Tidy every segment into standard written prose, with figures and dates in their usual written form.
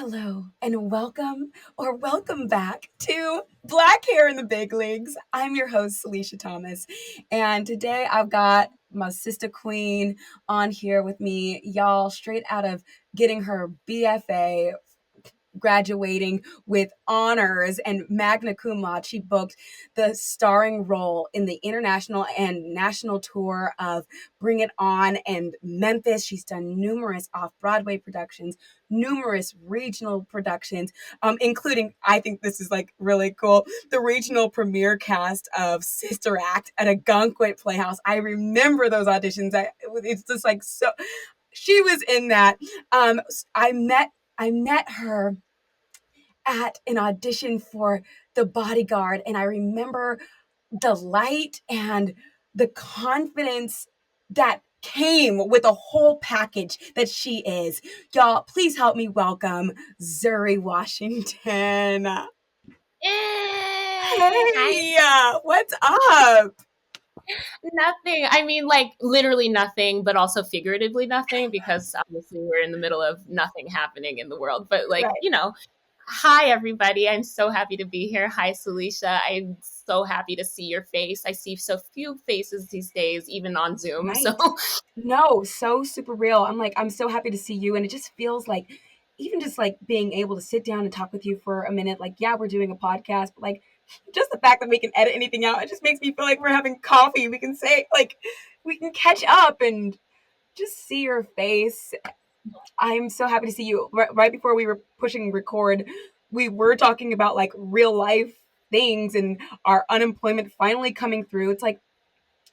Hello and welcome back to Black Hair in the Big Leagues. I'm your host, Salisha Thomas, and today I've got my sister queen on here with me, y'all, straight out of getting her BFA, graduating with honors and magna cum laude. She booked the starring role in the international and national tour of Bring It On and Memphis. She's done numerous off-Broadway productions, numerous regional productions, including, I think this is like really cool, the regional premiere cast of Sister Act at a Gunkwit Playhouse. I remember those auditions. It's just like so. She was in that. I met her at an audition for The Bodyguard, and I remember the light and the confidence that came with a whole package that she is. Y'all, please help me welcome Zuri Washington. Hey, what's up? Nothing. I mean, like literally nothing, but also figuratively nothing, because obviously we're in the middle of nothing happening in the world. But like, Right. Hi everybody. I'm so happy to be here. Hi Salisha. I'm so happy to see your face. I see so few faces these days, even on Zoom. Right. So No, so super real. I'm so happy to see you. And it just feels like, even just like being able to sit down and talk with you for a minute, like, yeah, we're doing a podcast, but like just the fact that we can edit anything out, it just makes me feel like we're having coffee. We can say, like, we can catch up and just see your face. I'm so happy to see you. Right before we were pushing record, we were talking about like real life things and our unemployment finally coming through. It's like,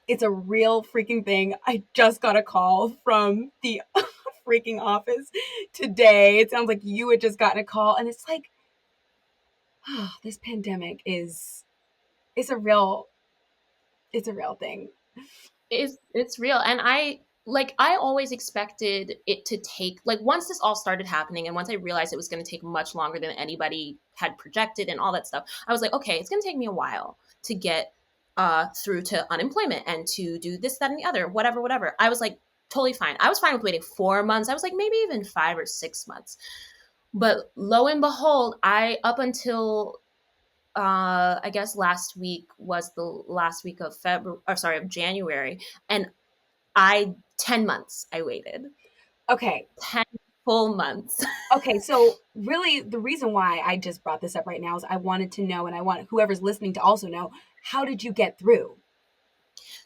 it's a real freaking thing. I just got a call from the freaking office today. It sounds like you had just gotten a call, and it's like, oh, this pandemic it's a real thing. it's real. And I always expected it to take, like, once this all started happening and once I realized it was going to take much longer than anybody had projected and all that stuff, I was like, okay, it's going to take me a while to get through to unemployment and to do this, that, and the other, whatever. I was like, totally fine. I was fine with waiting 4 months. I was like, maybe even 5 or 6 months. But lo and behold, up until I guess last week was the last week of January, and 10 months I waited. Okay. 10 full months. Okay, so really the reason why I just brought this up right now is I wanted to know, and I want whoever's listening to also know, how did you get through?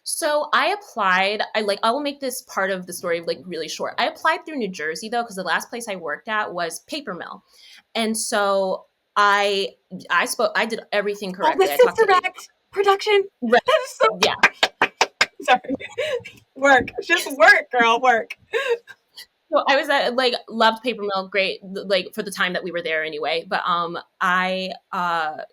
So I applied. I will make this part of the story like really short. I applied through New Jersey though, because the last place I worked at was paper mill, and so I did everything correctly. Oh, the Sister Act production. Right. That is so. Yeah. Sorry. Work. Just work, girl. Work. So I was at loved paper mill, great, like for the time that we were there anyway. But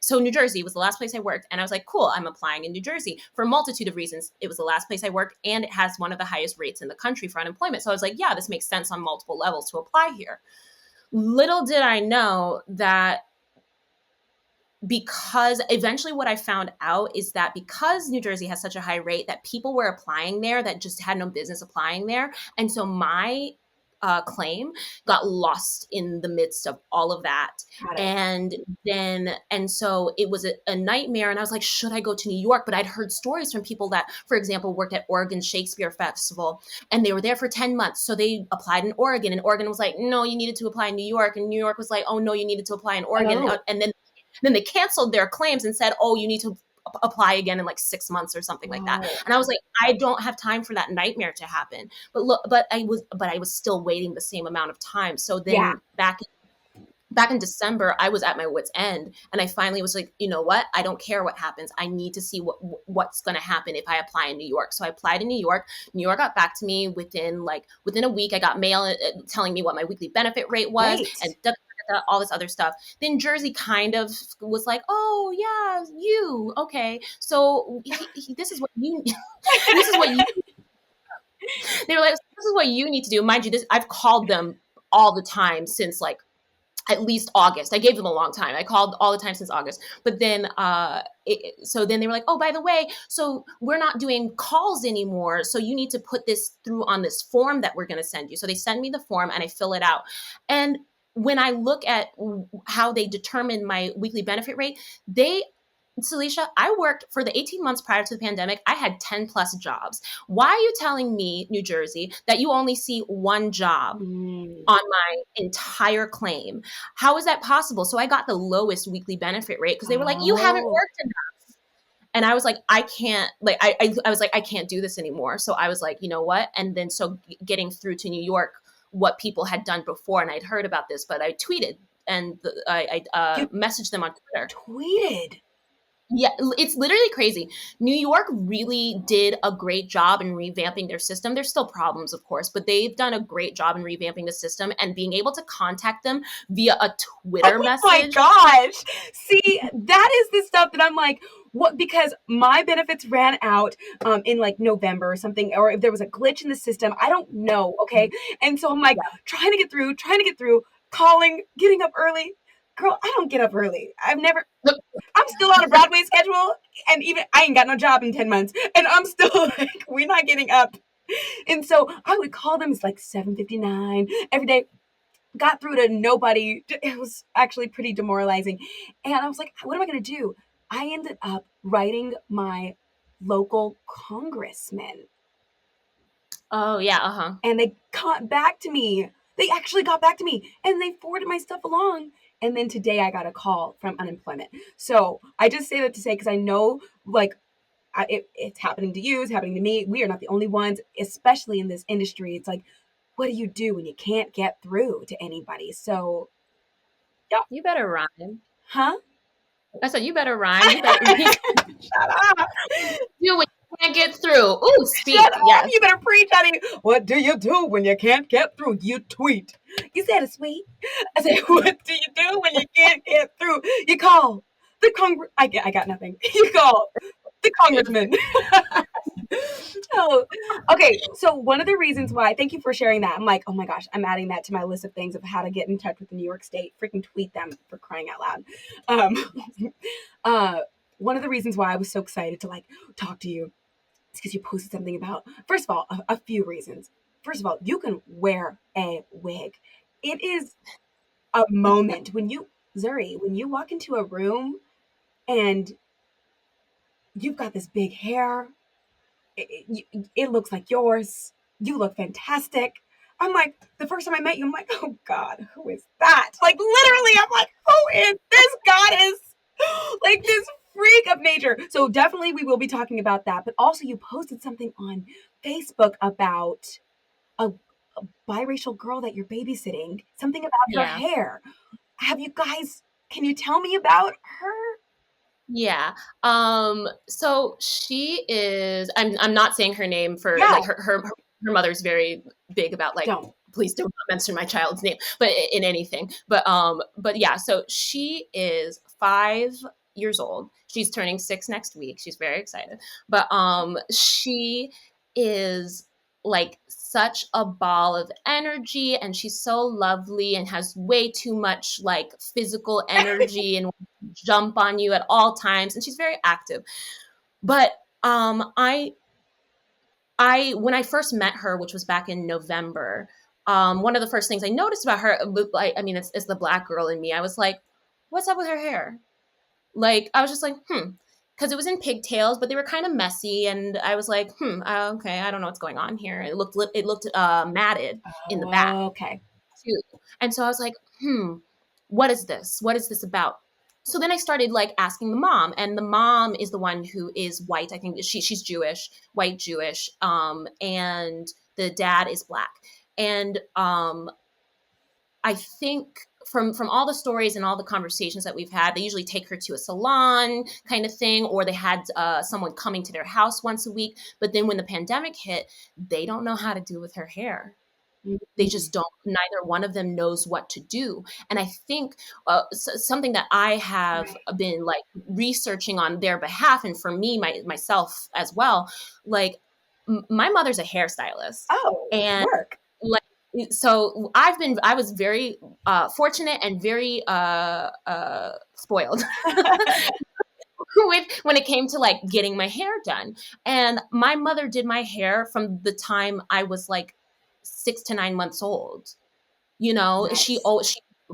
so New Jersey was the last place I worked, and I was like, cool, I'm applying in New Jersey for a multitude of reasons. It was the last place I worked, and it has one of the highest rates in the country for unemployment. So I was like, yeah, this makes sense on multiple levels to apply here. Little did I know that, because eventually what I found out is that because New Jersey has such a high rate, that people were applying there that just had no business applying there. And so my claim got lost in the midst of all of that. And so it was a nightmare. And I was like, should I go to New York? But I'd heard stories from people that, for example, worked at Oregon Shakespeare Festival, and they were there for 10 months. So they applied in Oregon, and Oregon was like, no, you needed to apply in New York. And New York was like, oh no, you needed to apply in Oregon. Oh. And then they canceled their claims and said, oh, you need to apply again in like 6 months or something like that. And I was like, I don't have time for that nightmare to happen. But I was still waiting the same amount of time. So then back in December, I was at my wit's end, and I finally was like, you know what? I don't care what happens. I need to see what's going to happen if I apply in New York. So I applied in New York. New York got back to me within a week. I got mail telling me what my weekly benefit rate was, and all this other stuff. Then Jersey kind of was like, oh yeah, you, okay. So this is what you, this is what you, they were like, this is what you need to do. Mind you, I've called them all the time since like at least August. I gave them a long time. I called all the time since August. But then, so then they were like, oh, by the way, so we're not doing calls anymore. So you need to put this through on this form that we're going to send you. So they send me the form and I fill it out. And when I look at how they determine my weekly benefit rate, Salisha, I worked for the 18 months prior to the pandemic. I had 10 plus jobs. Why are you telling me, New Jersey, that you only see one job on my entire claim? How is that possible? So I got the lowest weekly benefit rate because they were like, you haven't worked enough. And I was like, I can't, like, I was like, I can't do this anymore. So I was like, you know what? And then so getting through to New York, what people had done before, and I'd heard about this, but I tweeted and I messaged them on Twitter. Tweeted? Yeah, it's literally crazy. New York really did a great job in revamping their system. There's still problems, of course, but they've done a great job in revamping the system and being able to contact them via a Twitter message. Oh my gosh. See, that is the stuff that I'm like, what? Because my benefits ran out in like November or something, or if there was a glitch in the system, I don't know. Okay. And so I'm like trying to get through, calling, getting up early. Girl, I don't get up early. I'm still on a Broadway schedule, and even I ain't got no job in 10 months, and I'm still like, we're not getting up. And so I would call them. It's like 7:59 every day. Got through to nobody. It was actually pretty demoralizing. And I was like, what am I going to do? I ended up writing my local congressman. Oh, yeah. And they got back to me. They actually got back to me, and they forwarded my stuff along. And then today I got a call from unemployment. So I just say that to say, because I know like it's happening to you, it's happening to me. We are not the only ones, especially in this industry. It's like, what do you do when you can't get through to anybody? So, yeah. You better rhyme. Huh? I said, you better rhyme. You better shut up. Do when you can't get through. Ooh, speak. Shut up. Yes. You better preach, honey. What do you do when you can't get through? You tweet. You said it, sweet. I said, what do you do when you can't get through? You call the Congress. I got nothing. You call the congressman. Oh, okay. So one of the reasons why, thank you for sharing that. I'm like, oh my gosh, I'm adding that to my list of things of how to get in touch with the New York State. Freaking tweet them, for crying out loud. One of the reasons why I was so excited to like talk to you is because you posted something about, first of all, a few reasons. First of all, you can wear a wig. It is a moment when you walk into a room and you've got this big hair. It looks like yours. You look fantastic. I'm like, the first time I met you, I'm like, oh God, who is that? Like, literally, I'm like, who is this goddess? Like, this freak of nature. So definitely we will be talking about that. But also you posted something on Facebook about a biracial girl that you're babysitting, something about her hair. Can you tell me about her? Yeah. So she is, I'm not saying her name for like her mother's very big about like, please don't mention my child's name, but in anything. But yeah, so she is 5 years old. She's turning 6 next week. She's very excited. But she is like such a ball of energy, and she's so lovely and has way too much like physical energy and jump on you at all times, and she's very active. But I when I first met her, which was back in November, one of the first things I noticed about her, I mean, it's the Black girl in me. I was like, what's up with her hair? Like, I was just like, because it was in pigtails, but they were kind of messy, and I was like, okay, I don't know what's going on here. It looked matted in the back, okay, too. And so I was like, what is this? What is this about? So then I started like asking the mom, and the mom is the one who is white. I think she's Jewish, white Jewish, and the dad is Black. And I think from all the stories and all the conversations that we've had, they usually take her to a salon kind of thing, or they had someone coming to their house once a week. But then when the pandemic hit, they don't know how to do with her hair. They just don't. Neither one of them knows what to do. And I think something that I have been like researching on their behalf, and for me, myself as well, like my mother's a hairstylist. Oh, and work. Like, so I was very fortunate and very spoiled when it came to like getting my hair done. And my mother did my hair from the time I was like 6 to 9 months old. You know, nice. she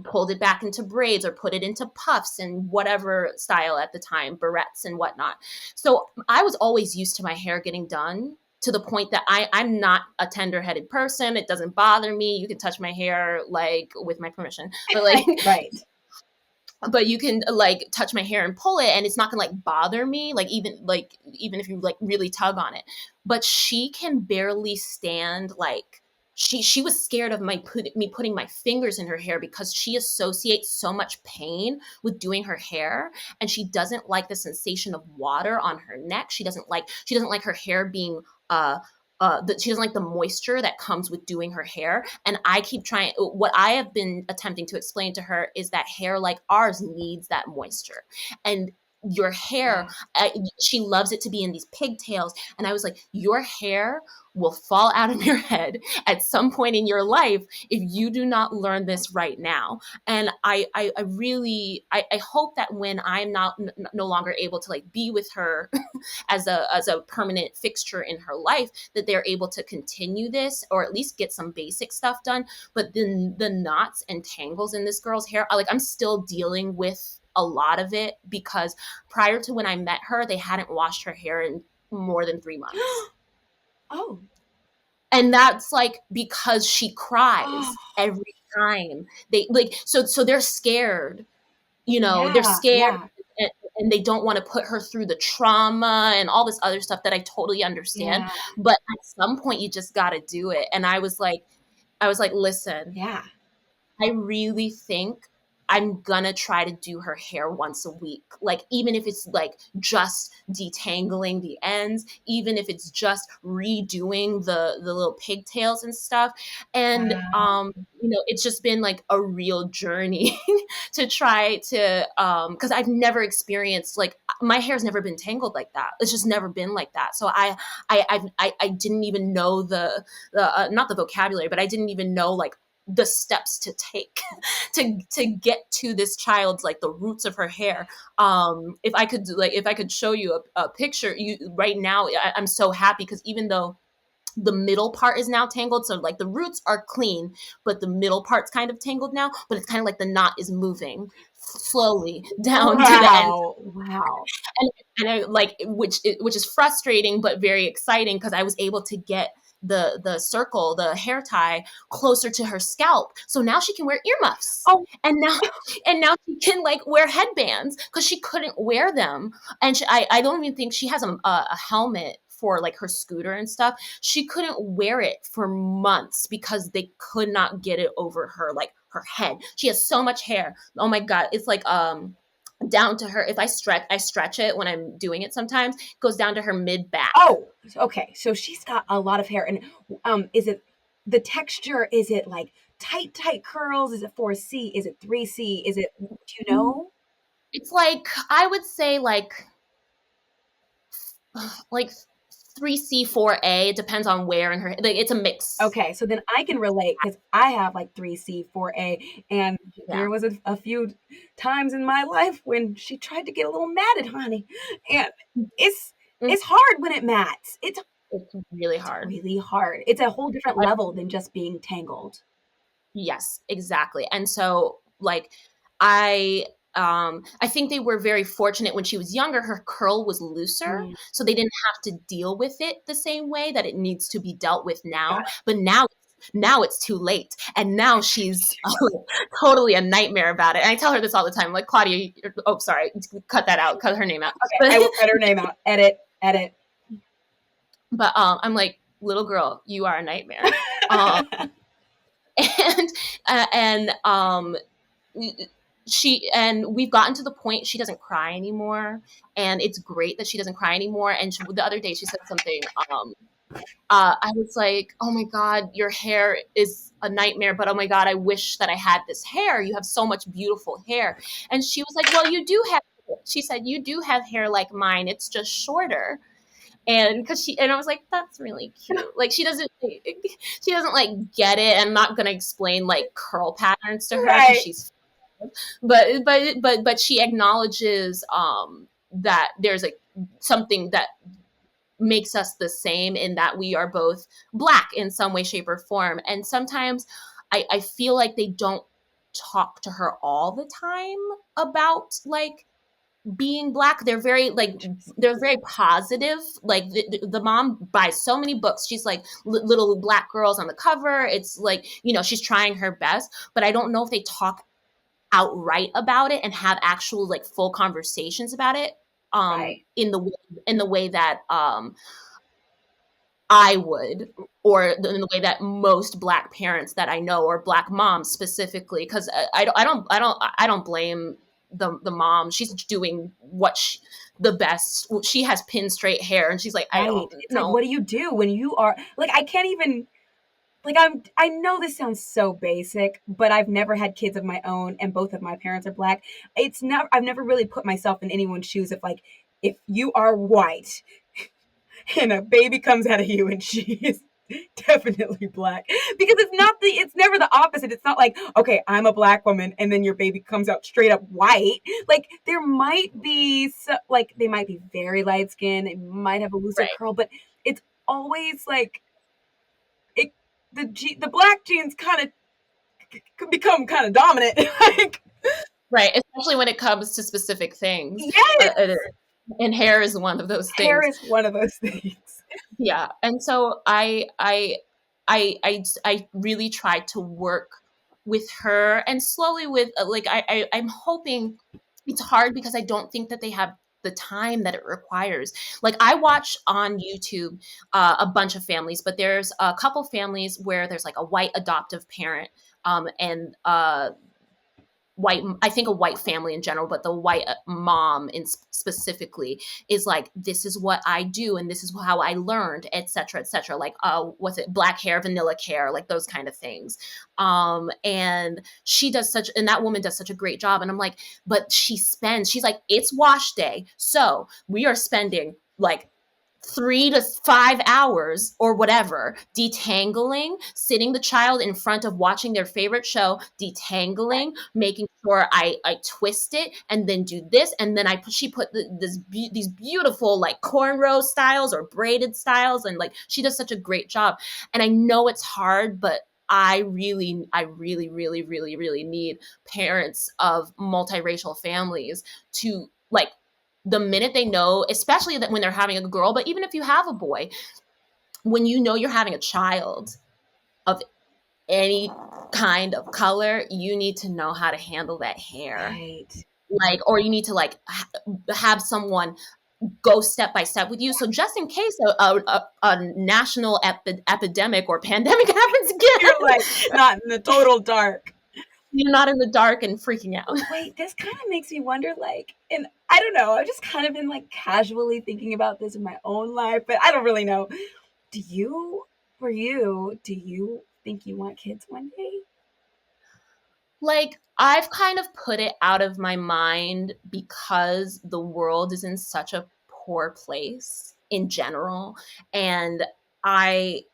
pulled it back into braids or put it into puffs and whatever style at the time, barrettes and whatnot. So I was always used to my hair getting done to the point that I'm not a tender-headed person. It doesn't bother me. You can touch my hair like with my permission, but like Right. but you can like touch my hair and pull it and it's not gonna like bother me, like even if you like really tug on it. But she can barely stand, like she was scared of me putting my fingers in her hair because she associates so much pain with doing her hair, and she doesn't like the sensation of water on her neck. She doesn't like her hair being she doesn't like the moisture that comes with doing her hair. And I keep trying, what I have been attempting to explain to her is that hair like ours needs that moisture. And your hair, she loves it to be in these pigtails. And I was like, your hair will fall out of your head at some point in your life if you do not learn this right now. And I really hope that when I'm no longer able to like be with her as a permanent fixture in her life, that they're able to continue this or at least get some basic stuff done. But then the knots and tangles in this girl's hair, I'm still dealing with a lot of it because prior to when I met her, they hadn't washed her hair in more than 3 months. Oh. And that's like because she cries every time. They like so they're scared. They're scared and they don't want to put her through the trauma and all this other stuff that I totally understand. But at some point you just got to do it. And I was like, listen, I really think I'm gonna try to do her hair once a week. Like, even if it's like just detangling the ends, even if it's just redoing the little pigtails and stuff. And, it's just been like a real journey to try to, cause I've never experienced, like, my hair's never been tangled like that. It's just never been like that. So I didn't even know the not the vocabulary, but I didn't even know like the steps to take to get to this child's, like, the roots of her hair. If I could show you a picture right now, I'm so happy because even though the middle part is now tangled, so like the roots are clean, but the middle part's kind of tangled now, but it's kind of like the knot is moving slowly down to the end. Wow. And I like, which is frustrating but very exciting because I was able to get the circle, the hair tie, closer to her scalp. So now she can wear earmuffs. Oh, and now she can like wear headbands because she couldn't wear them. And I don't even think she has a helmet for like her scooter and stuff. She couldn't wear it for months because they could not get it over her head. She has so much hair. Oh my God. It's like, down to her. If I stretch it when I'm doing it sometimes, it goes down to her mid back. Oh, okay. So she's got a lot of hair. And is it the texture? Is it like tight curls? Is it 4C? Is it 3C? Is it, do you know? It's like, I would say like 3C, 4A. It depends on where in her, like, it's a mix. Okay, so then I can relate because I have like 3C, 4A, and there was a few times in my life when she tried to get a little matted, honey, and it's hard when it mats. It's really hard. It's really hard. It's a whole different level than just being tangled. Yes, exactly. And so like I think they were very fortunate when she was younger, her curl was looser, so they didn't have to deal with it the same way that it needs to be dealt with now. But now it's too late. And now she's totally a nightmare about it. And I tell her this all the time, like, Claudia, sorry, cut that out, cut her name out. Okay, I will cut her name out. Edit. But I'm like, little girl, you are a nightmare. We've gotten to the point she doesn't cry anymore, and it's great that she doesn't cry anymore. And the other day she said something. I was like, oh my God, your hair is a nightmare, but oh my God, I wish that I had this hair. You have so much beautiful hair. And she was like, well, she said, you do have hair like mine. It's just shorter. And I was like, that's really cute. Like, she doesn't like get it. I'm not going to explain like curl patterns to her. Right. She's, but she acknowledges, that there's like something that makes us the same in that we are both Black in some way, shape, or form. And sometimes I feel like they don't talk to her all the time about like being Black. They're very positive. Like the mom buys so many books. She's like little Black girls on the cover. It's like, she's trying her best, but I don't know if they talk outright about it and have actual like full conversations about it Right. in the way that I would, or in the way that most Black parents that I know, or Black moms specifically, because I don't blame the mom. She's doing the best. She has pin straight hair, and she's like, I Right. don't It's know. like, what do you do when you are like, I can't even like I know this sounds so basic, but I've never had kids of my own and both of my parents are Black. I've never really put myself in anyone's shoes of like, if you are white and a baby comes out of you and she is definitely Black, because it's never the opposite. It's not like, okay, I'm a Black woman and then your baby comes out straight up white. Like there might be like they might be very light skinned, they might have a looser curl, but it's always like the Black genes kind of become kind of dominant. Like, right, especially when it comes to specific things. yes, and hair is one of those things. Hair is one of those things. Yeah, and so I really tried to work with her, and slowly with like I'm hoping. It's hard because I don't think that they have the time that it requires. Like I watch on YouTube a bunch of families, but there's a couple families where there's like a white adoptive parent and I think a white family in general, but the white mom in specifically is like, this is what I do and this is how I learned, etc., etc. Like what's it, black hair, vanilla care, like those kind of things. And that woman does such a great job. And I'm like, but she's like, it's wash day, so we are spending like 3 to 5 hours or whatever detangling, sitting the child in front of watching their favorite show, detangling, making sure I twist it and then do this, and then she put these beautiful like cornrow styles or braided styles, and like she does such a great job. And I know it's hard, but I really, really, really, really need parents of multiracial families to like, the minute they know, especially that when they're having a girl, but even if you have a boy, when you know you're having a child of any kind of color, you need to know how to handle that hair. Right. Like, or you need to like have someone go step by step with you. So just in case a national epidemic or pandemic happens again, you're like not in the total dark. You're not in the dark and freaking out. Wait, this kind of makes me wonder, like, and I don't know, I've just kind of been like casually thinking about this in my own life, but I don't really know. Do you think you want kids one day? Like, I've kind of put it out of my mind because the world is in such a poor place in general. And I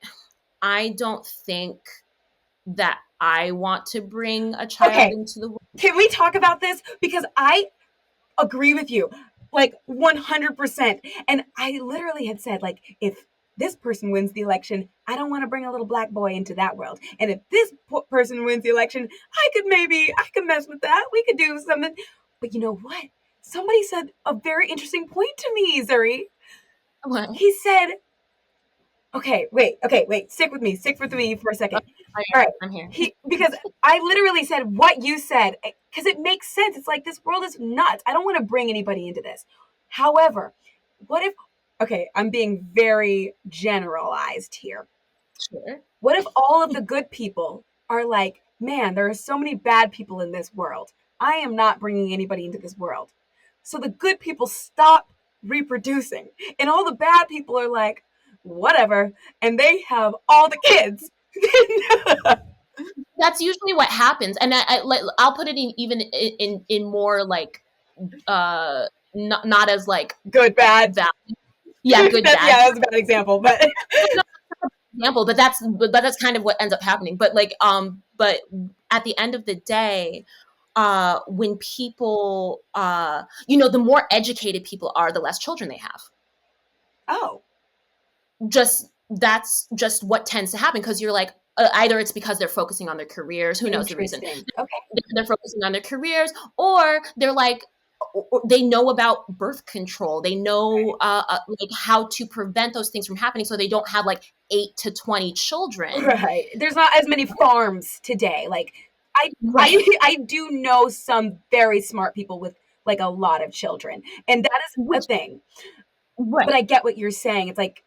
don't think that I want to bring a child into the world. Can we talk about this? Because I agree with you, like 100%. And I literally had said, like, if this person wins the election, I don't want to bring a little black boy into that world. And if this person wins the election, I could mess with that. We could do something. But you know what? Somebody said a very interesting point to me, Zuri. What? He said, okay, wait, stick with me for a second. All right, I'm here. Because I literally said what you said, because it makes sense. It's like, this world is nuts. I don't want to bring anybody into this. However, what if, okay, I'm being very generalized here. Sure. What if all of the good people are like, man, there are so many bad people in this world. I am not bringing anybody into this world. So the good people stop reproducing, and all the bad people are like, whatever, and they have all the kids. That's usually what happens, and I'll put it in more like not as like good bad. Yeah, good bad. Yeah, that was a bad example, but that's kind of what ends up happening. But like but at the end of the day, when people the more educated people are, the less children they have. Oh. That's just what tends to happen, because you're like, either it's because they're focusing on their careers. Who knows the reason? Okay. They're focusing on their careers, or they're like, they know about birth control. They know like how to prevent those things from happening, so they don't have like 8 to 20 children. Right. There's not as many farms today. Like I do know some very smart people with like a lot of children, and that is a thing. Right. But I get what you're saying. It's like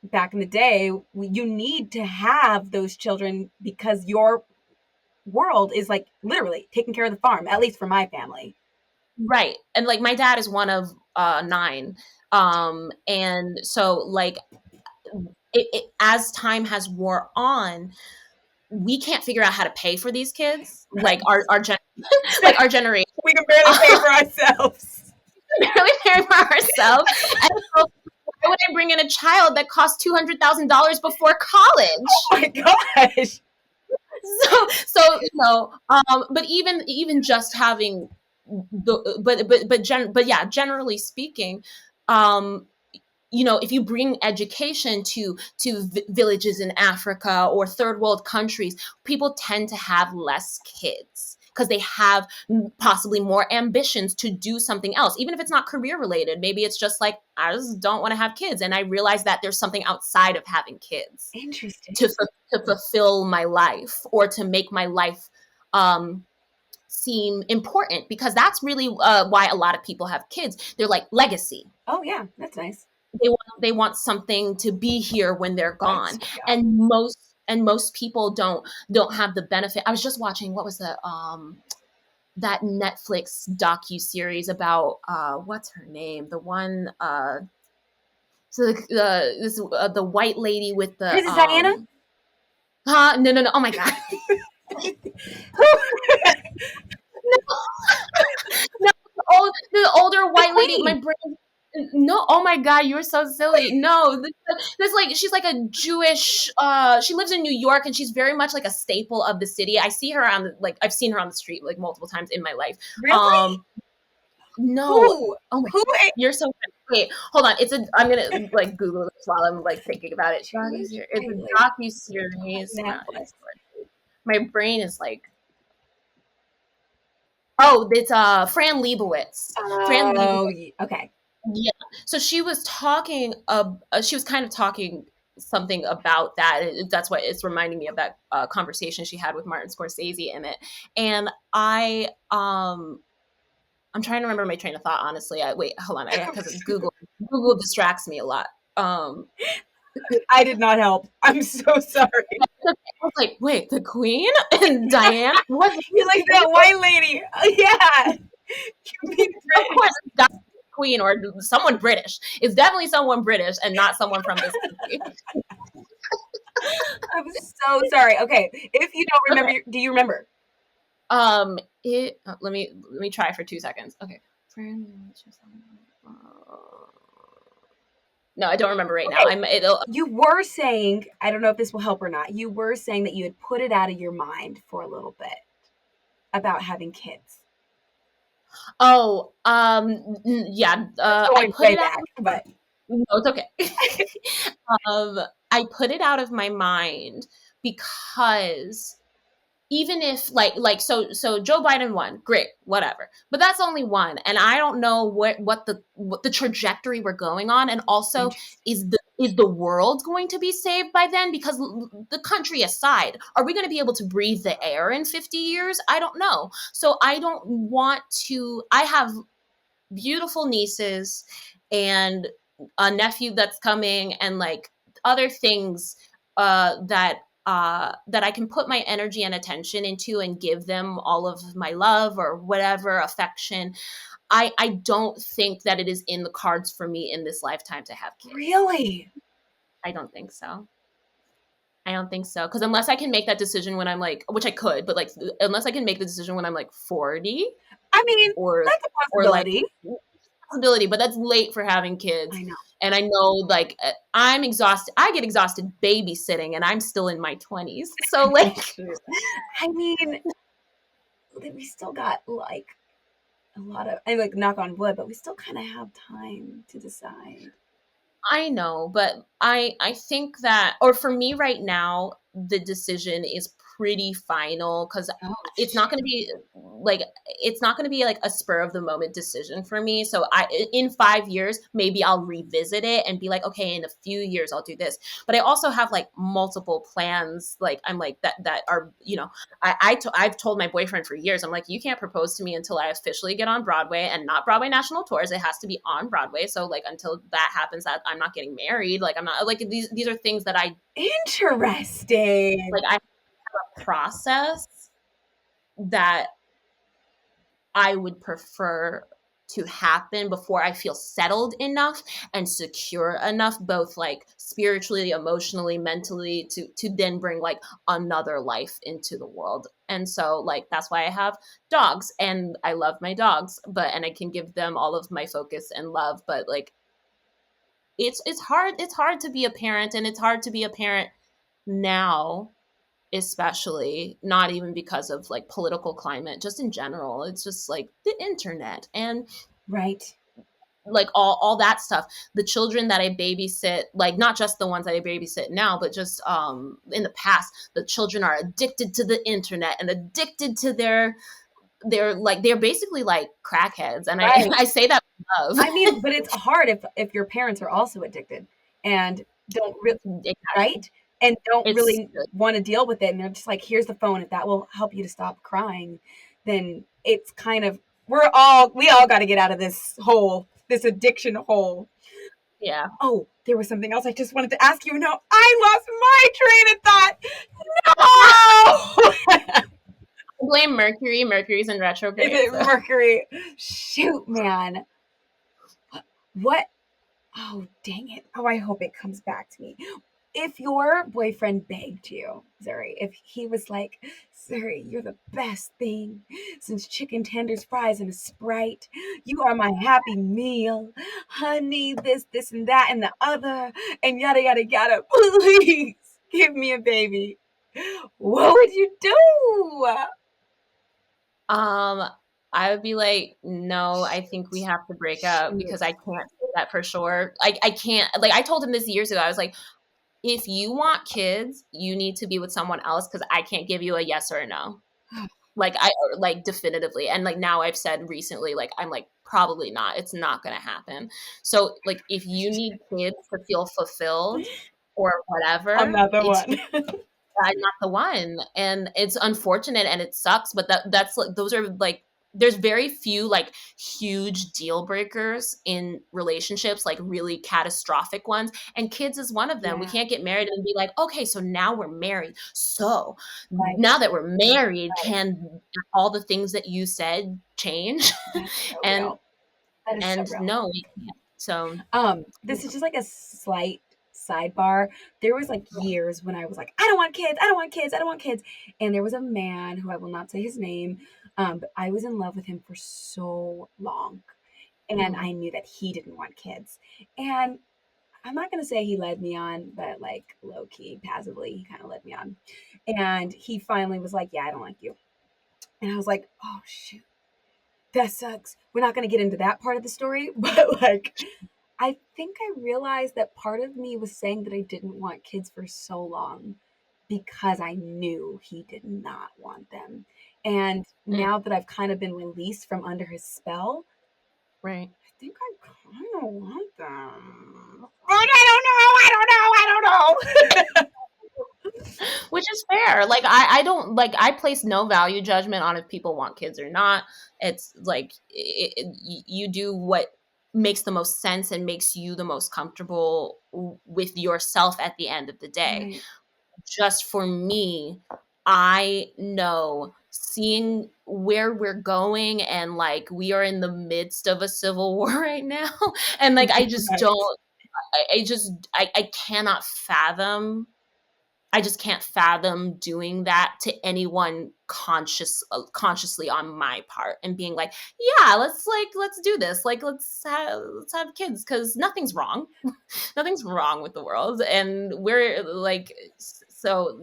back in the day, you need to have those children because your world is like literally taking care of the farm, at least for my family. Right. And like my dad is one of 9. And so like as time has wore on, we can't figure out how to pay for these kids. Like our generation. We can barely pay for ourselves. Barely pay for ourselves. And so why would I bring in a child that costs $200,000 before college? Oh my gosh. So you know, but even just having generally speaking, you know, if you bring education to villages in Africa or third world countries, people tend to have less kids because they have possibly more ambitions to do something else, even if it's not career related. Maybe it's just like, I just don't want to have kids. And I realize that there's something outside of having kids. Interesting. To fulfill my life or to make my life seem important, because that's really why a lot of people have kids. They're like legacy. Oh yeah, that's nice. They want something to be here when they're gone. Right. Yeah. And most people don't have the benefit. I was just watching, what was that Netflix docu-series about what's her name? The one the white lady with the Princess Diana? No. Oh my God. No, the older white lady. My brain. No, oh my God, you're so silly. No, this like, she's like a Jewish. She lives in New York, and she's very much like a staple of the city. I see her I've seen her on the street like multiple times in my life. Really? No. Who? Oh my God, you're so funny. Wait, hold on. I'm gonna like Google this while I'm like thinking about it. It's a docu-series. My brain is like. Oh, it's Fran Lebowitz. Fran Lebowitz. Okay. Yeah. So she was talking. She was kind of talking something about that. That's what it's reminding me of, that conversation she had with Martin Scorsese in it. And I'm trying to remember my train of thought. Honestly, wait, hold on, because Google distracts me a lot. I did not help. I'm so sorry. I was like, wait, the Queen and Diana? What? You're like that white lady. Yeah. You mean Of course, that's Queen or someone British. It's definitely someone British and not someone from this country. I'm so sorry. Okay, if you don't remember, do you remember? Let me try for 2 seconds. Okay. No, I don't remember right now. You were saying, I don't know if this will help or not. You were saying that you had put it out of your mind for a little bit about having kids. Oh, yeah. I put it out, but no, it's okay. I put it out of my mind because even if so Joe Biden won, great, whatever. But that's only one, and I don't know what the trajectory we're going on, and also is the world going to be saved by then? Because the country aside, are we going to be able to breathe the air in 50 years? I don't know. So I don't want to. I have beautiful nieces and a nephew that's coming, and like other things that I can put my energy and attention into and give them all of my love or whatever affection. I don't think that it is in the cards for me in this lifetime to have kids. Really? I don't think so. Because unless I can make that decision when I'm like, which I could, but like, unless I can make the decision when I'm like 40. I mean, or that's a possibility. But that's late for having kids. I know. And I know, like, I'm exhausted. I get exhausted babysitting, and I'm still in my 20s. So, like, I mean, we still got like a lot of, I like knock on wood, but we still kind of have time to decide. I know, but I think that, or for me right now, the decision is pretty final, because Oh, it's not going to be like a spur of the moment decision for me. So in 5 years, maybe I'll revisit it and be like, okay, in a few years I'll do this. But I also have like multiple plans. Like I'm like that are, I've told my boyfriend for years, I'm like, you can't propose to me until I officially get on Broadway, and not Broadway national tours. It has to be on Broadway. So like until that happens, that I'm not getting married. Like I'm not, like, these are things that I interesting. like. I have a process that I would prefer to happen before I feel settled enough and secure enough, both like spiritually, emotionally, mentally, to then bring like another life into the world. And so like that's why I have dogs, and I love my dogs, and I can give them all of my focus and love. But like it's hard to be a parent, and it's hard to be a parent now, especially, not even because of like political climate, just in general. It's just like the internet and Right. like all that stuff. The children that I babysit, like not just the ones that I babysit now, but just in the past, the children are addicted to the internet and addicted to they're basically like crackheads, and Right. I say that with love. I mean, but it's hard if your parents are also addicted and don't really, right? And don't really want to deal with it. And they're just like, here's the phone. If that will help you to stop crying, then it's kind of, we all got to get out of this hole, this addiction hole. Yeah. Oh, there was something else I just wanted to ask you. No, I lost my train of thought. No. Blame Mercury. Mercury's in retrograde. Is it Mercury? Shoot, man. What? Oh, dang it. Oh, I hope it comes back to me. If your boyfriend begged you, Zuri, if he was like, Zuri, you're the best thing since chicken tenders, fries, and a Sprite. You are my happy meal. Honey, this, and that, and the other, and yada, yada, yada. Please give me a baby. What would you do? I would be like, no, I think we have to break up, because I can't say that for sure. I can't, like, I told him this years ago. I was like, if you want kids, you need to be with someone else, because I can't give you a yes or a no. Like definitively. And like now I've said recently, like, I'm like, probably not. It's not going to happen. So like, if you need kids to feel fulfilled or whatever, I'm not the one. I'm not the one. And it's unfortunate and it sucks, but that's like, those are like, there's very few like huge deal breakers in relationships, like really catastrophic ones. And kids is one of them. We can't get married and be like, okay, so now we're married. So now that we're married, can all the things that you said change? So No, we can't. So this is just like a slight sidebar. There was like years when I was like, I don't want kids, I don't want kids, I don't want kids. And there was a man who I will not say his name, but I was in love with him for so long. And I knew that he didn't want kids. And I'm not going to say he led me on, but like low key, passively, he kind of led me on. And he finally was like, yeah, I don't like you. And I was like, oh, shoot, that sucks. We're not going to get into that part of the story, but like, I think I realized that part of me was saying that I didn't want kids for so long because I knew he did not want them. And now that I've kind of been released from under his spell, right, I think I kind of want them. But I don't know. Which is fair. Like I don't, like, I place no value judgment on if people want kids or not. It's like you do what makes the most sense and makes you the most comfortable with yourself at the end of the day. Right. Just for me, I know, seeing where we're going, and like we are in the midst of a civil war right now, and like I just don't, I cannot fathom. I just can't fathom doing that to anyone consciously on my part, and being like, yeah, let's do this. Like, let's have kids, because nothing's wrong. Nothing's wrong with the world. And we're like, so,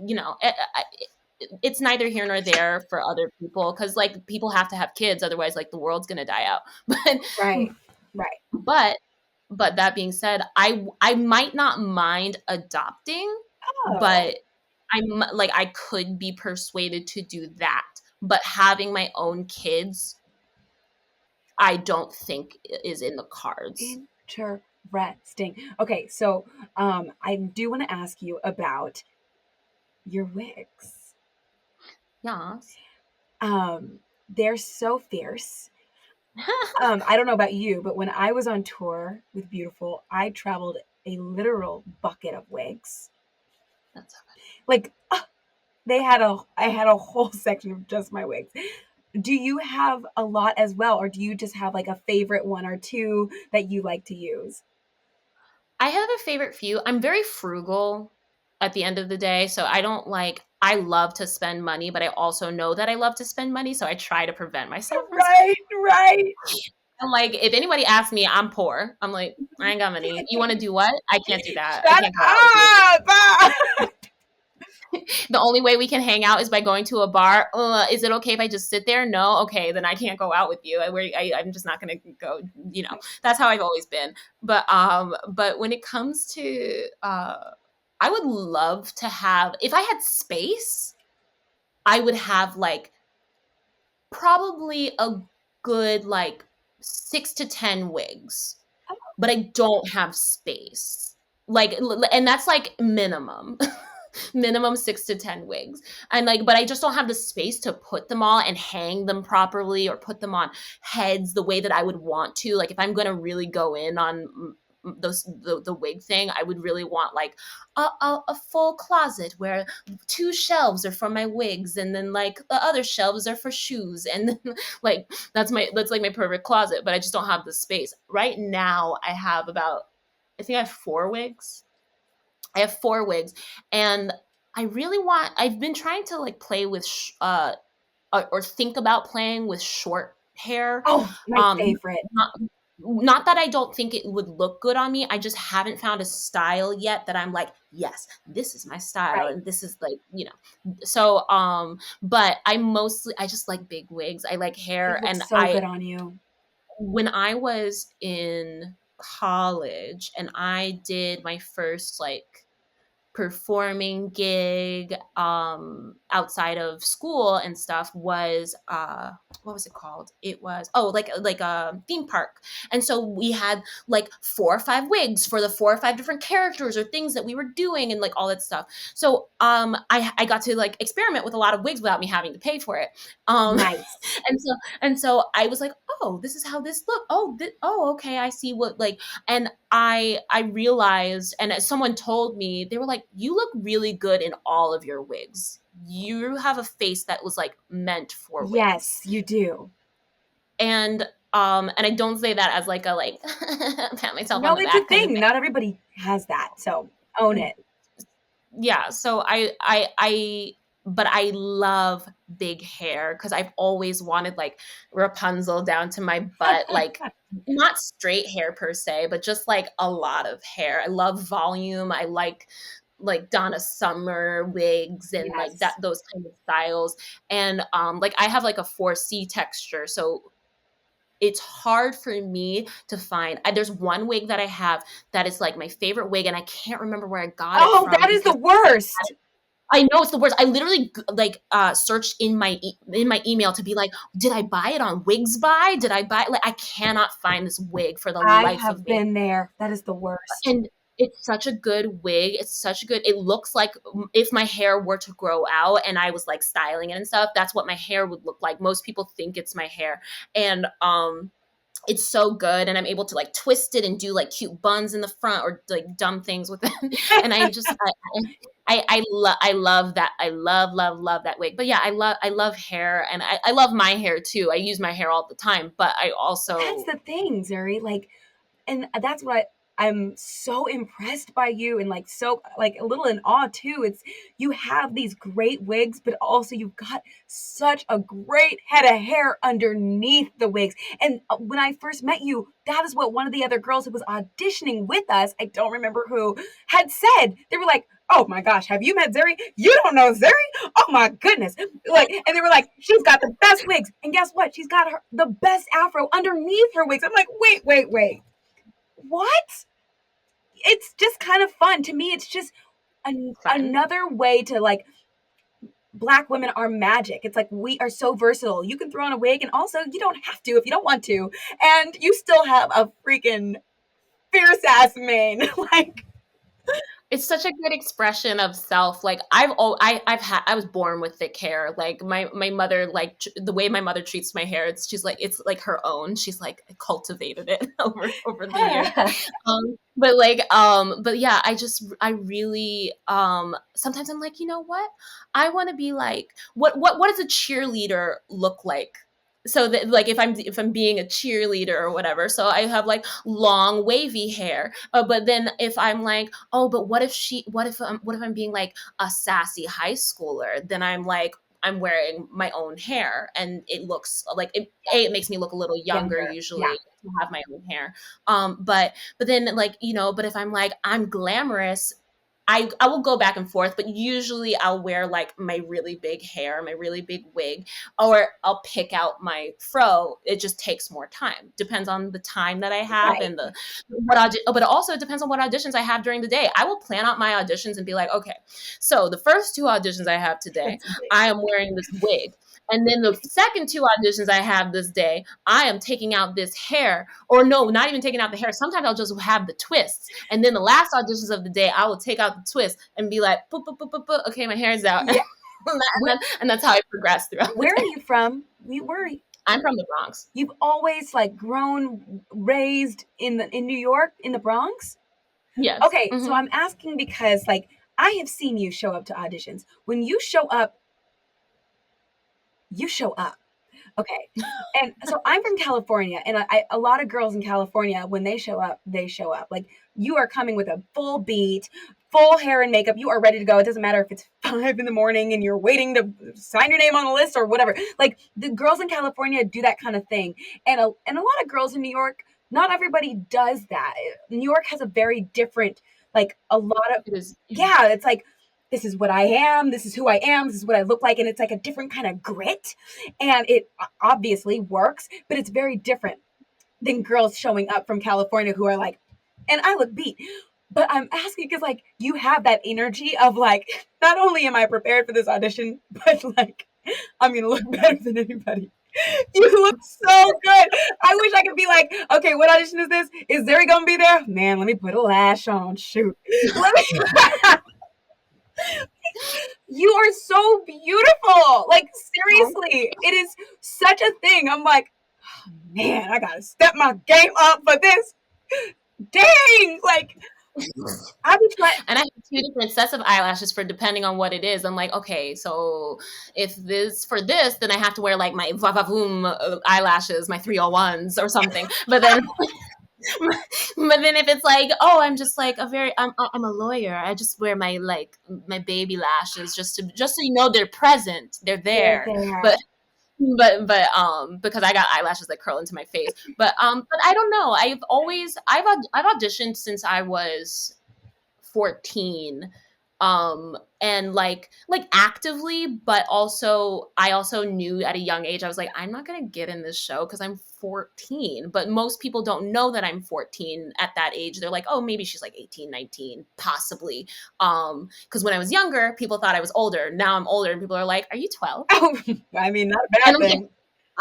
it's neither here nor there for other people, because like people have to have kids. Otherwise, like the world's going to die out. Right. But that being said, I might not mind adopting, but I'm like, I could be persuaded to do that, but having my own kids, I don't think is in the cards. Interesting. Okay, so I do want to ask you about your wigs. Yes. They're so fierce. I don't know about you, but when I was on tour with Beautiful, I traveled a literal bucket of wigs. That's so good. Like I had a whole section of just my wigs. Do you have a lot as well, or do you just have like a favorite one or two that you like to use? I have a favorite few. I'm very frugal at the end of the day, so I don't like. I love to spend money, but I also know that I love to spend money, so I try to prevent myself from Right, right. I'm like, if anybody asks me, I'm poor. I'm like, I ain't got money. You want to do what? I can't do that. I Shut can't go out with you. up! The only way we can hang out is by going to a bar. Is it okay if I just sit there? No. Okay, then I can't go out with you. I'm just not going to go. You know, that's how I've always been. But when it comes to, I would love to have. If I had space, I would have like probably a good like 6 to 10 wigs, but I don't have space. Like, and that's like minimum. Minimum 6 to 10 wigs. And like, but I just don't have the space to put them all and hang them properly or put them on heads the way that I would want to. Like, if I'm going to really go in on the wig thing, I would really want like a full closet where 2 shelves are for my wigs, and then like the other shelves are for shoes, and then like that's like my perfect closet. But I just don't have the space right now. I think I have 4 wigs. And I've been trying to like play with or think about playing with short hair. Oh, my favorite. Not that I don't think it would look good on me. I just haven't found a style yet that I'm like, yes, this is my style. Right. And this is like, so, but I just like big wigs. I like hair. It looks And so good on you. when I was in college and I did my first like performing gig outside of school and stuff was what was it called? It was like a theme park. And so we had like 4 or 5 wigs for the 4 or 5 different characters or things that we were doing and like all that stuff. So I got to like experiment with a lot of wigs without me having to pay for it. Nice. And so I was like, oh, this is how this look. Oh, okay, I see what like. And I realized, and as someone told me, they were like, you look really good in all of your wigs. You have a face that was like meant for wigs. Yes, you do. And I don't say that as like a like pat myself on the back. No, it's a thing. Not everybody has that, so own it. Yeah, so but I love big hair because I've always wanted like Rapunzel down to my butt, like not straight hair per se, but just like a lot of hair. I love volume. I like Donna Summer wigs and like Yes. those kind of styles. And like I have like a 4C texture, so it's hard for me to find. There's one wig that I have that is like my favorite wig, and I can't remember where I got it from. Oh, that is the worst. I know it's the worst. I literally like searched in my email to be like, did I buy it on Wigs Buy? Did I buy it? Like I cannot find this wig for the life of me. I have been there. That is the worst. And it's such a good wig. It's such a good. It looks like if my hair were to grow out and I was like styling it and stuff, that's what my hair would look like. Most people think it's my hair, and it's so good, and I'm able to like twist it and do like cute buns in the front or like dumb things with it. And I just I love that. I love that wig. But yeah, I love hair, and I love my hair too. I use my hair all the time, but I also That's the thing, Zuri. Like, and that's what I'm so impressed by you, and like so like a little in awe too. It's you have these great wigs, but also you've got such a great head of hair underneath the wigs. And when I first met you, that is what one of the other girls who was auditioning with us, I don't remember who, had said. They were like, oh my gosh, have you met Zuri? You don't know Zuri? Oh my goodness. Like, and they were like, she's got the best wigs. And guess what? She's got the best afro underneath her wigs. I'm like, wait. What? It's just kind of fun. To me, it's just, another way to like, Black women are magic. It's like we are so versatile. You can throw on a wig, and also you don't have to if you don't want to, and you still have a freaking fierce ass mane. Like, it's such a good expression of self. Like I was born with thick hair. Like my mother, like the way my mother treats my hair, it's like her own. She's like cultivated it over the years. But yeah, I really sometimes I'm like, you know what? I want to be like, what does a cheerleader look like? So that, like, if I'm being a cheerleader or whatever, so I have like long wavy hair. But then if I'm like, oh, but what if I'm being like a sassy high schooler, then I'm like, I'm wearing my own hair, and it looks like it makes me look a little younger usually, yeah. to have my own hair. But then, like, but if I'm like, I'm glamorous, I will go back and forth, but usually I'll wear like my really big hair, my really big wig, or I'll pick out my fro. It just takes more time. Depends on the time that I have, Right. and but also it depends on what auditions I have during the day. I will plan out my auditions and be like, okay, so the first 2 auditions I have today, I am wearing this wig. And then the second 2 auditions I have this day, I am taking out this hair, or no, not even taking out the hair. Sometimes I'll just have the twists. And then the last auditions of the day, I will take out the twist and be like, boop, boop, boop, boop, boop. Okay, my hair's out. Yeah. and that's how I progress throughout. Where are you from? Where are you? I'm from the Bronx. You've always like grown, raised in New York, in the Bronx? Yes. Okay, so I'm asking because like I have seen you show up to auditions. When you show up, you show up. Okay. And so I'm from California, and a lot of girls in California, when they show up, they show up. Like, you are coming with a full beat, full hair and makeup. You are ready to go. It doesn't matter if it's 5 in the morning and you're waiting to sign your name on a list or whatever. Like, the girls in California do that kind of thing. And a lot of girls in New York, not everybody does that. New York has a very different, like, a lot of, yeah, it's like, this is what I am, this is who I am, this is what I look like, and it's like a different kind of grit, and it obviously works, but it's very different than girls showing up from California who are like, and I look beat, but I'm asking because like you have that energy of like, not only am I prepared for this audition, but like I'm gonna look better than anybody. You look so good. I wish I could be like, okay, what audition is this? Is Zuri gonna be there? Man, let me put a lash on. Shoot. You are so beautiful. Like, seriously, it is such a thing. I'm like, oh, man, I gotta step my game up for this. Dang, like, I be trying. And I have 2 different sets of eyelashes for depending on what it is. I'm like, okay, so if this for this, then I have to wear like my va-va-voom eyelashes, my 301s or something. But then if it's like, oh, I'm just like I'm a lawyer, I just wear my baby lashes just so you know they're present, they're there. But because I got eyelashes that curl into my face. But I don't know. I've auditioned since I was 14. And like actively, but also I also knew at a young age, I was like, I'm not gonna get in this show because I'm 14. But most people don't know that I'm 14 at that age. They're like, oh, maybe she's like 18, 19, possibly. Because when I was younger, people thought I was older. Now I'm older, and people are like, are you 12? I mean, not a bad thing.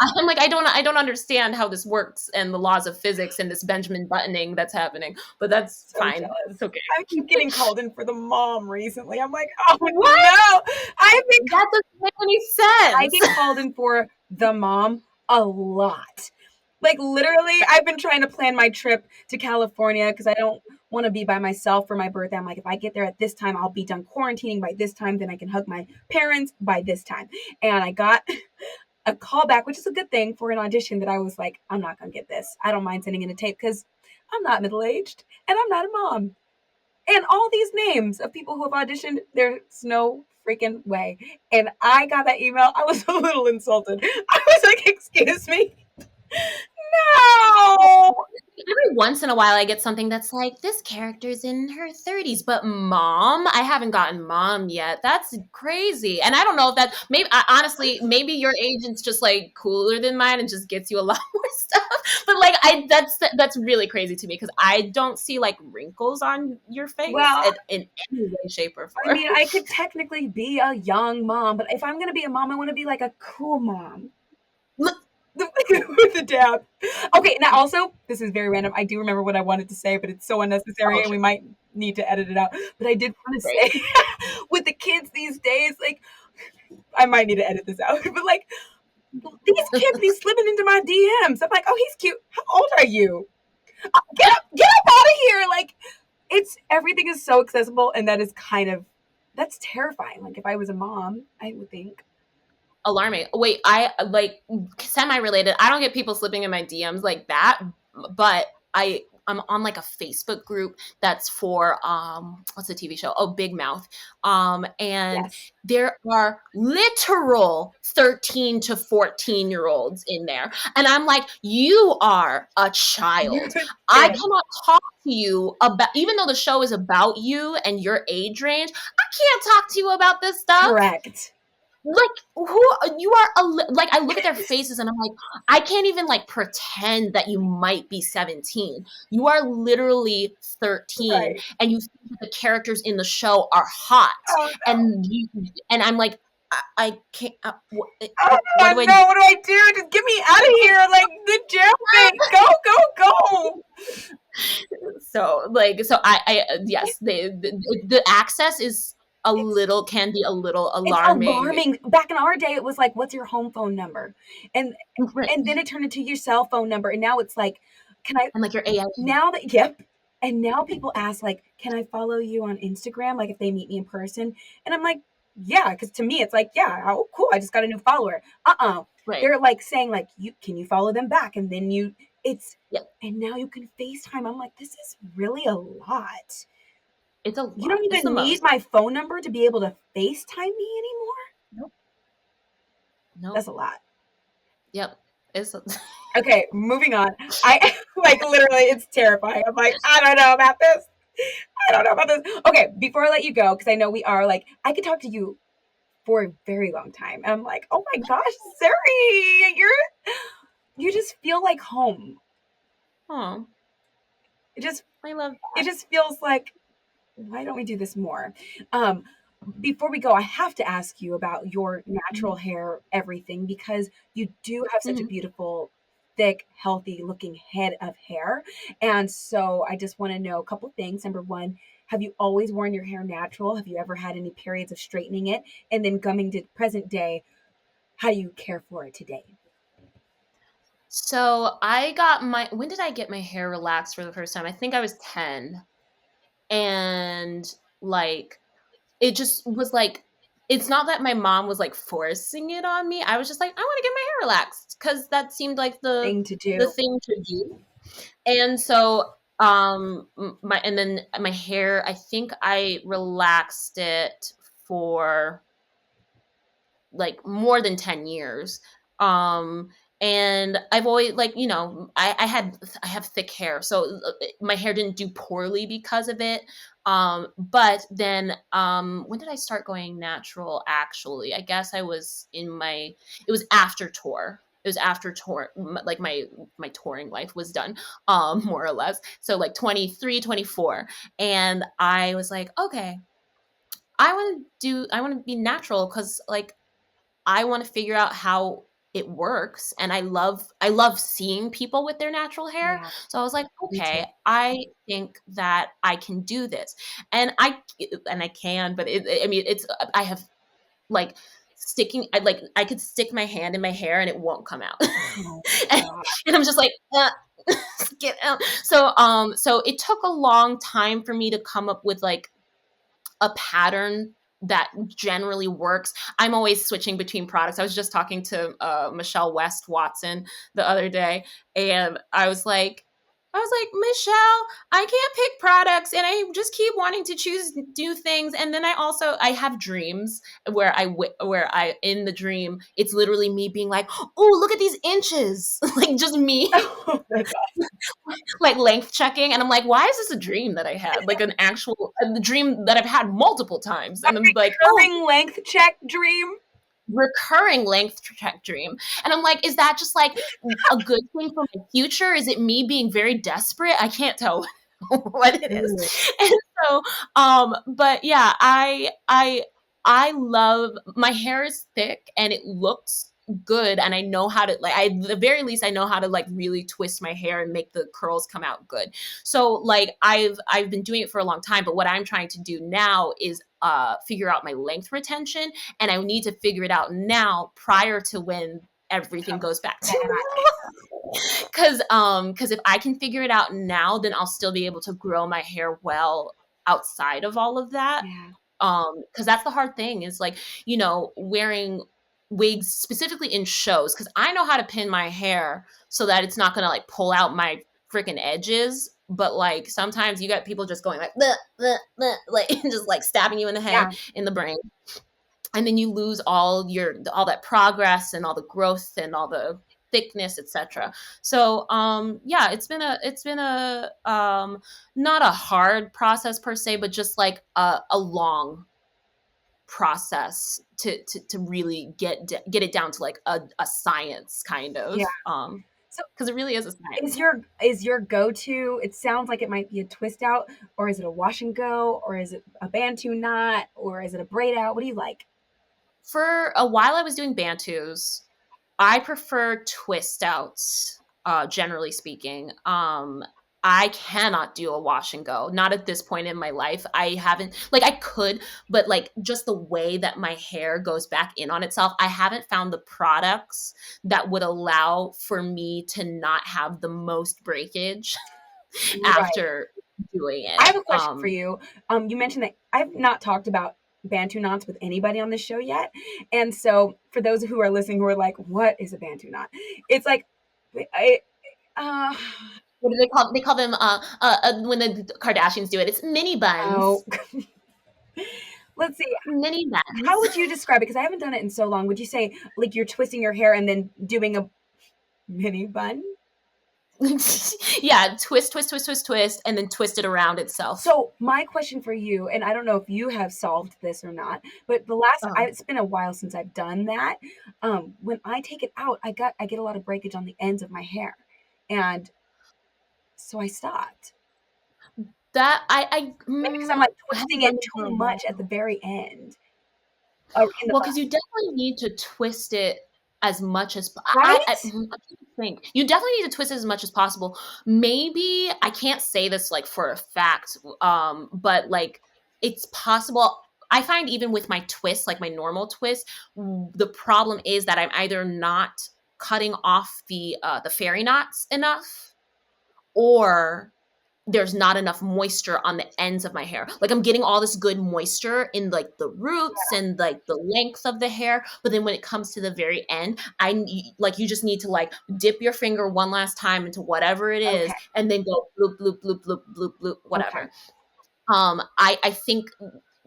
I'm like, I don't understand how this works and the laws of physics and this Benjamin buttoning that's happening, but that's fine. It's okay. I keep getting called in for the mom recently. I'm like, oh what? No, that doesn't make any sense. I get called in for the mom a lot. Like, literally, I've been trying to plan my trip to California because I don't want to be by myself for my birthday. I'm like, if I get there at this time, I'll be done quarantining by this time. Then I can hug my parents by this time. And I got a call back, which is a good thing, for an audition that I was like, I'm not going to get this. I don't mind sending in a tape because I'm not middle-aged and I'm not a mom. And all these names of people who have auditioned, there's no freaking way. And I got that email. I was a little insulted. I was like, excuse me? No. every once in a while I get something that's like, this character's in her 30s, but mom, I haven't gotten mom yet. That's crazy. And I don't know if that, maybe, honestly, maybe your agent's just like cooler than mine and just gets you a lot more stuff. But like, that's really crazy to me because I don't see like wrinkles on your face in any way, shape, or form. I mean, I could technically be a young mom, but if I'm going to be a mom, I want to be like a cool mom. With the dab. Okay, now also, this is very random. I do remember what I wanted to say, but it's so unnecessary and we might need to edit it out. But I did want to say, with the kids these days, like, I might need to edit this out, but like, these kids be slipping into my DMs. I'm like, oh, he's cute. How old are you? Get up out of here. Like, everything is so accessible, and that is that's terrifying. Like, if I was a mom, I would think. Alarming. Wait, I like semi-related. I don't get people slipping in my DMs like that, but I'm on like a Facebook group that's for what's the TV show? Oh, Big Mouth. And yes. There are literal 13 to 14-year-olds in there. And I'm like, you are a child. I cannot talk to you about, even though the show is about you and your age range, I can't talk to you about this stuff. Correct. Like, who you are, like, I look at their faces and I'm like, I can't even like pretend that you might be 17. You are literally 13, right. And you think the characters in the show are hot. Oh, no. And I'm like, I can't. What do I do? What do I do? Just get me out of here! Like the jail go! So I yes, the access is. Can be a little alarming. It's alarming. Back in our day, it was like, what's your home phone number? And then it turned into your cell phone number. And now it's like, can I? And like your AI. Yep. And now people ask like, can I follow you on Instagram? Like if they meet me in person. And I'm like, yeah. Because to me, it's like, yeah, oh, cool. I just got a new follower. Right. They're like saying like, can you follow them back? And then yep. And now you can FaceTime. I'm like, this is really a lot. It's a lot. You don't even need my phone number to be able to FaceTime me anymore? Nope. That's a lot. Yep. Okay, moving on. I like literally it's terrifying. I'm like, I don't know about this. Okay, before I let you go, because I know we are like, I could talk to you for a very long time. And I'm like, oh my gosh, Zuri, you just feel like home. Oh. I love that. It just feels like, why don't we do this more? Before we go, I have to ask you about your natural hair, everything, because you do have such a beautiful, thick, healthy looking head of hair. And so I just want to know a couple things. Number one, have you always worn your hair natural? Have you ever had any periods of straightening it? And then coming to present day, how do you care for it today? So when did I get my hair relaxed for the first time? I think I was 10. And like, it just was like, it's not that my mom was like forcing it on me. I was just like, I want to get my hair relaxed because that seemed like the thing to do. And so, my hair, I think I relaxed it for like more than 10 years. And I've always like, I have thick hair, so my hair didn't do poorly because of it. But then, when did I start going natural? Actually, I guess I was it was after tour. It was after tour, like my touring life was done, more or less. So like 23, 24. And I was like, okay, I want to be natural because like, I want to figure out how it works. And I love seeing people with their natural hair. Yeah. So I was like, okay, I think that I can do this. And I can, but I have like I could stick my hand in my hair and it won't come out. Oh, and I'm just like, get out. So it took a long time for me to come up with like a pattern that generally works. I'm always switching between products. I was just talking to Michelle West Watson the other day, and I was like, I was like, Michelle, I can't pick products and I just keep wanting to choose new things. And then I have dreams where in the dream, it's literally me being like, oh, look at these inches. Like just me, Oh my God. like length checking. And I'm like, why is this a dream that I had? Like an actual dream that I've had multiple times. And I'm like, oh, Recurring length check dream. recurring length check dream. And I'm like, is that just like a good thing for my future? Is it me being very desperate? I can't tell what it is. And so, but yeah, I love, my hair is thick and it looks good, and I know how to, like, at the very least I know how to like really twist my hair and make the curls come out good. So like I've been doing it for a long time, but what I'm trying to do now is figure out my length retention, and I need to figure it out now prior to when everything goes back to because if I can figure it out now, then I'll still be able to grow my hair well outside of all of that. Yeah. Because that's the hard thing is like, you know, wearing wigs specifically in shows, because I know how to pin my hair so that it's not gonna like pull out my freaking edges. But like sometimes you got people just going like bleh, bleh, bleh, like just like stabbing you in the head, in the brain, and then you lose all that progress and all the growth and all the thickness, etc. So yeah, it's been a not a hard process per se, but just like a long process to really get it down to like a science kind of. So because it really is a science. Is your go-to, it sounds like it might be a twist out, or is it a wash and go, or is it a bantu knot, or is it a braid out? What do you like? For a while I was doing bantus. I prefer twist outs, generally speaking. I cannot do a wash and go. Not at this point in my life. I haven't, like I could, but like just the way that my hair goes back in on itself, I haven't found the products that would allow for me to not have the most breakage after doing it. I have a question for you. You mentioned that I've not talked about bantu knots with anybody on this show yet. And so for those who are listening who are like, what is a bantu knot? It's like, what do they call? They call them when the Kardashians do it. It's mini buns. Oh. Let's see. Mini buns. How would you describe it? Because I haven't done it in so long. Would you say like you're twisting your hair and then doing a mini bun? Yeah, twist, and then twist it around itself. So my question for you, and I don't know if you have solved this or not, but it's been a while since I've done that. When I take it out, I get a lot of breakage on the ends of my hair, and so I stopped. That maybe because I'm like twisting it too much at the very end. Well, because you definitely need to twist it as much as right? I think you definitely need to twist it as much as possible. Maybe I can't say this like for a fact, but like it's possible. I find even with my twist, like my normal twist, the problem is that I'm either not cutting off the fairy knots enough, or there's not enough moisture on the ends of my hair. Like I'm getting all this good moisture in like the roots and like the length of the hair. But then when it comes to the very end, you just need to like dip your finger one last time into whatever it is, and then go bloop, bloop, bloop, bloop, bloop, bloop, whatever. I think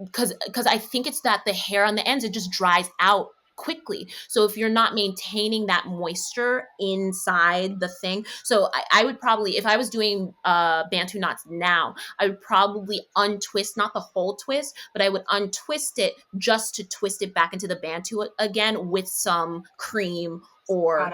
because I think it's that the hair on the ends, it just dries out quickly. So if you're not maintaining that moisture inside the thing, so I would probably, if I was doing bantu knots now, I would probably untwist, not the whole twist, but I would untwist it just to twist it back into the bantu again with some cream or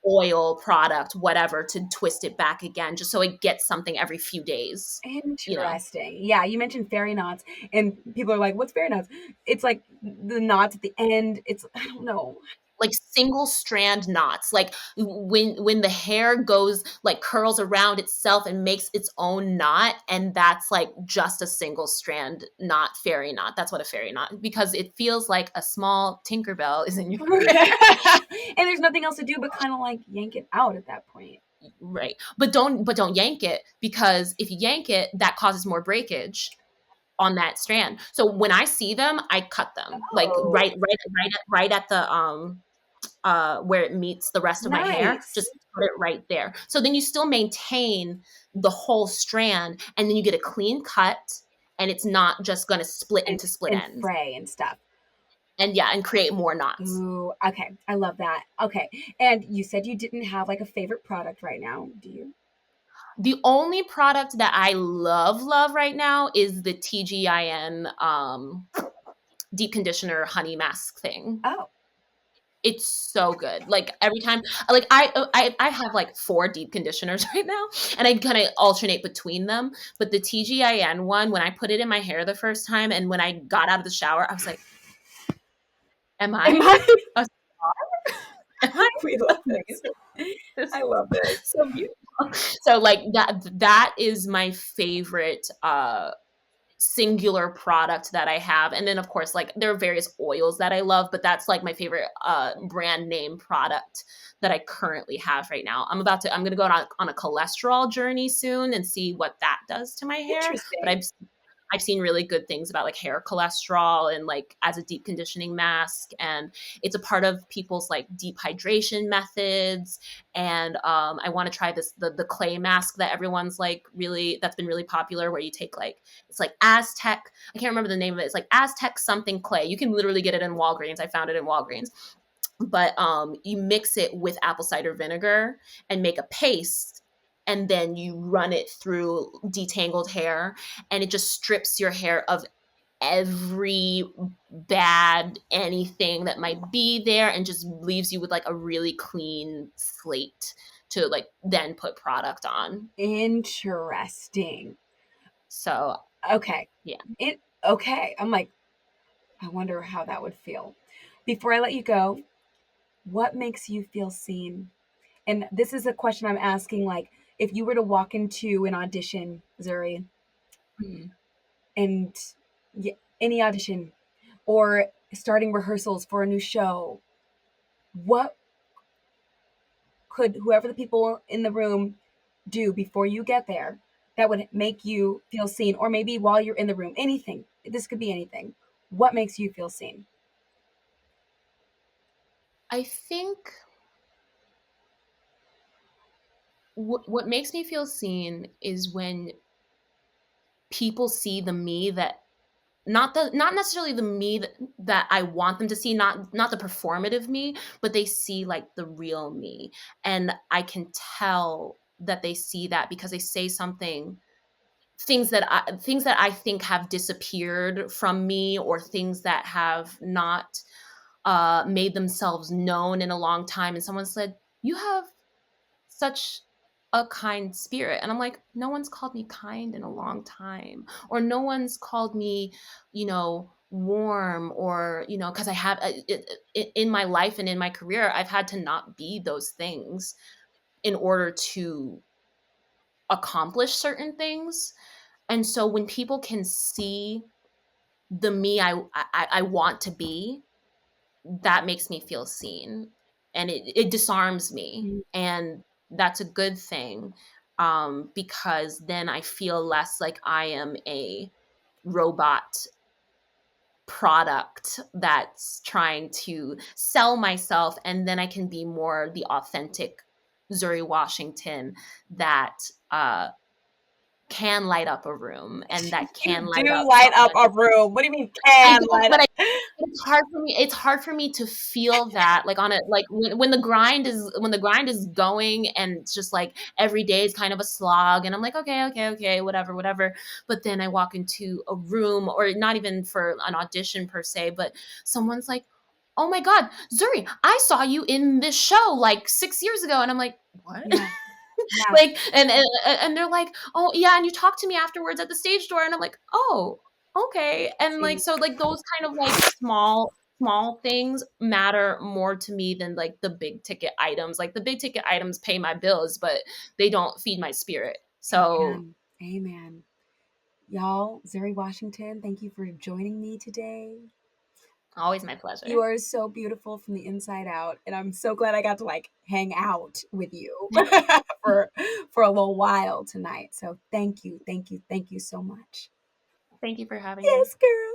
oil product, whatever, to twist it back again, just so it gets something every few days. Interesting. You know? Yeah, you mentioned fairy knots, and people are like, "What's fairy knots?" It's like the knots at the end. It's, I don't know, like single strand knots, like when the hair goes like curls around itself and makes its own knot, and that's like just a single strand knot, fairy knot. That's what a fairy knot, because it feels like a small Tinkerbell is in your hair. And there's nothing else to do but kind of like yank it out at that point. Right. But don't yank it, because if you yank it, that causes more breakage on that strand. So when I see them, I cut them like right at the where it meets the rest of my hair, Nice. just put it right there. So then you still maintain the whole strand, and then you get a clean cut, and it's not just going to split into split And ends. fray and stuff. And yeah, and create more knots. Ooh, okay. I love that. Okay. And you said you didn't have like a favorite product right now, do you? The only product that I love right now is the TGIN deep conditioner honey mask thing. Oh. It's so good. Like every time, like I have like 4 deep conditioners right now, and I kind of alternate between them. But the TGIN one, when I put it in my hair the first time, and when I got out of the shower, I was like, "Am I a star? Am I We love this. amazing? I love this. So beautiful." So like that is my favorite singular product that I have. And then of course, like there are various oils that I love, but that's like my favorite brand name product that I currently have right now. I'm going to go on a cholesterol journey soon and see what that does to my hair. Interesting. But I've seen really good things about like hair cholesterol and like as a deep conditioning mask, and it's a part of people's like deep hydration methods. And I want to try the clay mask that everyone's like that's been really popular, where you take like, it's like Aztec, I can't remember the name of it. It's like Aztec something clay. You can literally get it in Walgreens. I found it in Walgreens. But you mix it with apple cider vinegar and make a paste, and then you run it through detangled hair, and it just strips your hair of every bad anything that might be there, and just leaves you with like a really clean slate to like then put product on. Interesting. So Okay. yeah. Okay. I'm like, I wonder how that would feel. Before I let you go, what makes you feel seen? And this is a question I'm asking, like, if you were to walk into an audition, Zuri, and any audition or starting rehearsals for a new show, what could whoever the people in the room do before you get there that would make you feel seen? Or maybe while you're in the room, anything. This could be anything. What makes you feel seen? I think what makes me feel seen is when people see the me that not necessarily the me that I want them to see, not the performative me, but they see like the real me. And I can tell that they see that because they say things that I think have disappeared from me, or things that have not made themselves known in a long time. And someone said, "You have such a kind spirit." And I'm like, no one's called me kind in a long time, or no one's called me, warm, or, because I have in my life and in my career, I've had to not be those things in order to accomplish certain things. And so when people can see the me I want to be, that makes me feel seen, and it disarms me. And that's a good thing, because then I feel less like I am a robot product that's trying to sell myself, and then I can be more the authentic Zuri Washington that can light up a room, and that can light up a room. What do you mean can light up? It's hard for me. It's hard for me to feel that, like on it, like when the grind is going, and it's just like every day is kind of a slog, and I'm like, okay, whatever. But then I walk into a room, or not even for an audition per se, but someone's like, "Oh my God, Zuri, I saw you in this show like 6 years ago," and I'm like, "What?" Yeah. Yeah. Like, and they're like, "Oh yeah," and you talk to me afterwards at the stage door, and I'm like, "Oh, okay." And like, so like those kind of like small things matter more to me than like the big ticket items. Like the big ticket items pay my bills, but they don't feed my spirit. So Amen. Y'all, Zuri Washington, thank you for joining me today. Always my pleasure. You are so beautiful from the inside out, and I'm so glad I got to like hang out with you for a little while tonight. So thank you so much. Thank you for having me. Yes, girl.